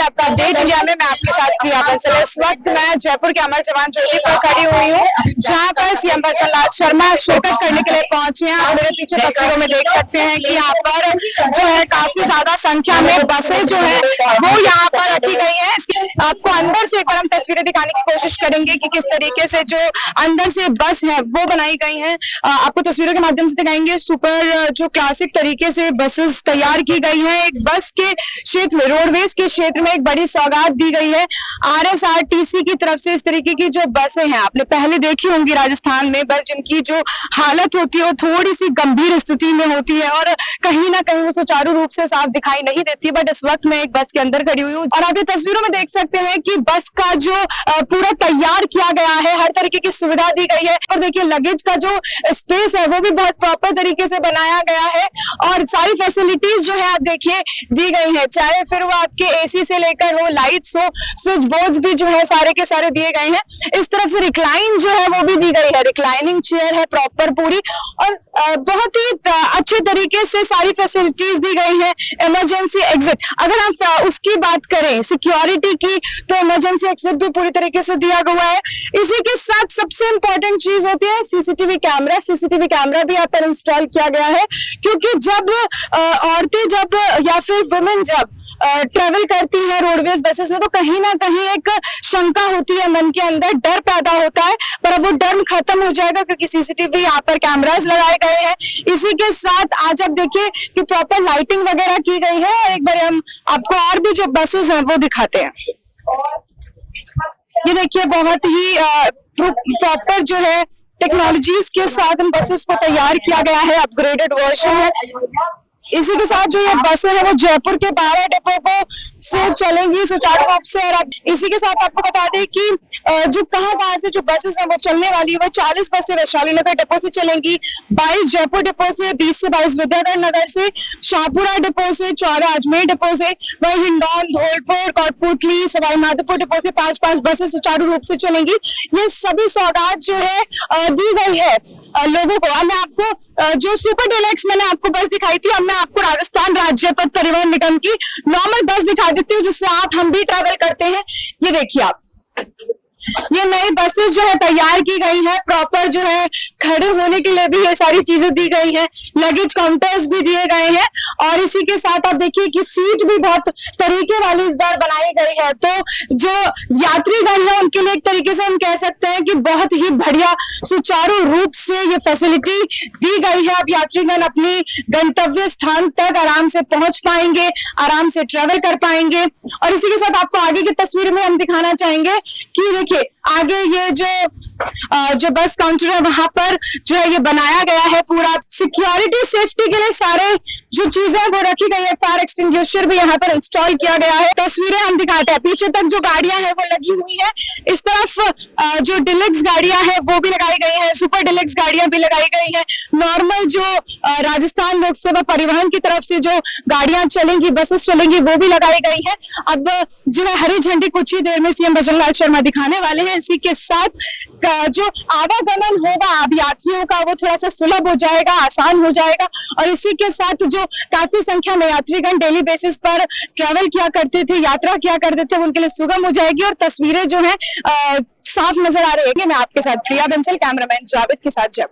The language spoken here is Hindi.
है आपका अपडेट इंडिया में। मैं आपके साथ प्रिया बंसल। इस वक्त मैं जयपुर के अमर जवान ज्योति पर खड़ी हुई हूँ, जहाँ पर सीएम भजनलाल शर्मा शिरकत करने के लिए पहुंचे हैं। आप मेरे पीछे तस्वीरों में देख सकते हैं कि यहाँ पर जो है काफी ज्यादा संख्या में बसें जो है वो यहाँ पर रखी गई है। आपको अंदर से एक बार हम तस्वीरें दिखाने की कोशिश करेंगे कि किस तरीके से जो अंदर से बस है वो बनाई गई है। आपको तस्वीरों के माध्यम से दिखाएंगे। सुपर जो क्लासिक तरीके से बसेस तैयार की गई है। एक बस के क्षेत्र में, रोडवेज के क्षेत्र में एक बड़ी सौगात दी गई है RSRTC की तरफ से। इस तरीके की जो बसें हैं आपने पहले देखी होंगी राजस्थान में, बस जिनकी जो हालत होती है वो थोड़ी सी गंभीर स्थिति में होती है और कहीं ना कहीं वो सुचारू रूप से साफ दिखाई नहीं देती। बट इस वक्त मैं एक बस के अंदर खड़ी हुई हूँ और आप ये तस्वीरों में देख सकते हैं कि बस का जो पूरा तैयार किया गया है, हर तरीके की सुविधा दी गई है। और देखिए लगेज का जो स्पेस है वो भी बहुत प्रॉपर तरीके से बनाया गया है और सारी फैसिलिटीज जो है आप देखिए दी गई है, चाहे फिर वो आपके AC से लेकर हो, लाइट्स हो, स्विच बोर्ड्स भी जो है सारे के सारे दिए गए हैं। इस तरफ से रिक्लाइन जो है वो भी दी गई है, रिक्लाइनिंग चेयर है प्रॉपर पूरी और बहुत ही अच्छे तरीके से सारी फैसिलिटीज दी गई है। इमरजेंसी एग्जिट, अगर हम उसकी बात करें सिक्योरिटी की, तो इमरजेंसी एग्जिट भी पूरी तरीके से दिया गया है। इसी के साथ सबसे इंपॉर्टेंट चीज होती है CCTV कैमरा। CCTV कैमरा भी यहाँ पर इंस्टॉल किया गया है, क्योंकि जब औरतें जब या फिर वुमेन जब ट्रेवल करती है रोडवेज बसेस में, तो कहीं ना कहीं एक शंका होती है मन के अंदर, डर पैदा होता है। पर अब वो डर खत्म हो जाएगा क्योंकि CCTV यहाँ पर कैमरास लगाए गए हैं। इसी के साथ आज आप देखिए कि प्रॉपर लाइटिंग वगैरह की गई है। और एक बार हम आपको और भी जो बसेस हैं वो दिखाते हैं। ये देखिए बहुत ही प्रॉपर जो है टेक्नोलॉजीज के साथ इन बसेस को तैयार किया गया है, अपग्रेडेड वर्जन है। इसी के साथ जो ये बसें हैं वो जयपुर के 12 डिपो को से चलेंगी सुचारू रूप से। और इसी के साथ आपको बता दें कि जो कहां से जो बसेस हैं वो चलने वाली है, वो 40 बसें वैशाली नगर डिपो से चलेंगी, 22 जयपुर डिपो से, 20 से 22 विद्याधर नगर से, शाहपुरा डिपो से, 14 अजमेर डिपो से, वही हिंडौन, धौलपुर, कोटपुतली, सवाई माधोपुर डिपो से 5-5 बसें सुचारू रूप से चलेंगी। ये सभी सौगात जो है दी गई है लोगों को। अब मैं आपको जो सुपर डिलक्स मैंने आपको बस दिखाई थी, अब मैं आपको राजस्थान राज्य पथ परिवहन निगम की नॉर्मल बस दिखा देती हूँ, जिससे हम भी ट्रैवल करते हैं। ये देखिए आप, ये नई बसेस जो है तैयार की गई है, प्रॉपर जो है खड़े होने के लिए भी ये सारी चीजें दी गई हैं, लगेज काउंटर्स भी दिए गए हैं। और इसी के साथ आप देखिए कि सीट भी बहुत तरीके वाली इस बार बनाई गई है। तो जो यात्रीगण है उनके लिए एक तरीके से हम कह सकते हैं कि बहुत ही बढ़िया सुचारू रूप से ये फैसिलिटी दी गई है। अब यात्रीगण अपनी गंतव्य स्थान तक आराम से पहुंच पाएंगे, आराम से ट्रेवल कर पाएंगे। और इसी के साथ आपको आगे की तस्वीर में हम दिखाना चाहेंगे कि देखिए आगे ये जो बस काउंटर है वहां पर जो है ये बनाया गया है पूरा सिक्योरिटी सेफ्टी के लिए सारे जो चीजें वो रखी गई है। फायर एक्सटिंग्विशर भी यहाँ पर इंस्टॉल किया गया है। तस्वीरें हम दिखाते हैं, पीछे तक जो गाड़ियां हैं वो लगी हुई है। इस तरफ जो डिलक्स गाड़ियां हैं वो भी लगाई गई है, सुपर डिलक्स गाड़ियां भी लगाई गई है। नॉर्मल जो राजस्थान लोक सेवा परिवहन की तरफ से जो गाड़ियां चलेंगी, बसेस चलेंगी, वो भी लगाई गई है। अब जो है हरी झंडी कुछ ही देर में CM भजनलाल शर्मा दिखाने वाले हैं। इसी के साथ जो आवागमन होगा अब यात्रियों का वो थोड़ा सा सुलभ हो जाएगा, आसान हो जाएगा। और इसी के साथ जो काफी संख्या में यात्रीगण डेली बेसिस पर ट्रैवल किया करते थे, यात्रा किया करते थे, उनके लिए सुगम हो जाएगी और तस्वीरें जो है साफ नजर आ रही है। मैं आपके साथ प्रिया बंसल, कैमरामैन जावेद के साथ जब